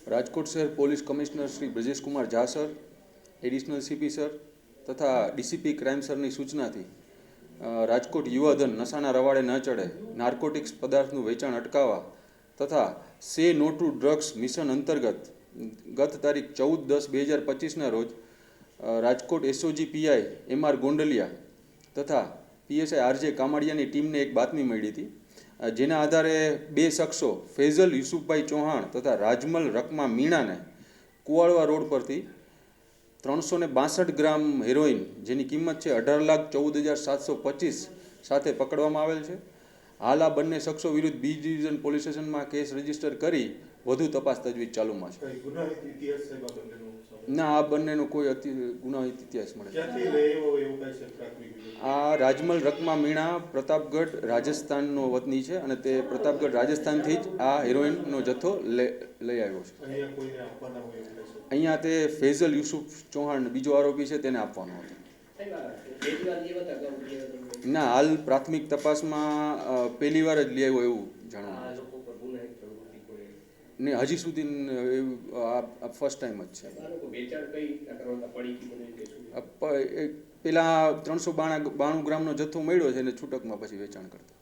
રાજકોટ શહેર police commissioner Shri Brajesh Kumar Jha sir, additional CP sir તથા DCP crime સરની સૂચનાથી Rajkot યુવાધન નશાના રવાડે ન ચડે, નાર્કોટિક્સ પદાર્થનું વેચાણ અટકાવવા તથા સે નો ટુ ડ્રગ્સ મિશન અંતર્ગત ગત તારીખ 14/10/2025ના રોજ Rajkot SOG PI MR Gondaliya તથા પીએસઆઈ આરજે કામાડિયાની ટીમને એક બાતમી મળી હતી, જેના આધારે બે શખ્સો ફૈઝલ યુસુફભાઈ ચૌહાણ તથા રાજમલ રકમા મીણાને કુવાડવા રોડ પરથી 362 ગ્રામ હેરોઇન જેની કિંમત છે 18,14,725 સાથે પકડવામાં આવેલ છે. હાલ આ બંને શખ્સો વિરુદ્ધ બી ડિવિઝન પોલીસ સ્ટેશનમાં કેસ રજીસ્ટર કરી વધુ તપાસ તજવીજ ચાલુમાં છે. ના, આ બંનેનો કોઈ ગુનાહિત ઇતિહાસ મળે. આ રાજમલ રકમા મીણા પ્રતાપગઢ રાજસ્થાનનો વતની છે અને તે પ્રતાપગઢ રાજસ્થાનથી જ આ હેરોઇનનો જથ્થો લઈ આવ્યો છે. અહીંયા તે ફૈઝલ યુસુફ ચૌહાણ બીજો આરોપી છે તેને આપવાનો હતો. ના, હાલ પ્રાથમિક તપાસમાં પહેલી વાર જ લઈ આવ્યો એવું જાણવા ને હજી સુધી ફર્સ્ટ ટાઈમ જ છે. પેલા 392 ગ્રામનો જથ્થો મળ્યો છે અને છૂટકમાં પછી વેચાણ કરતા.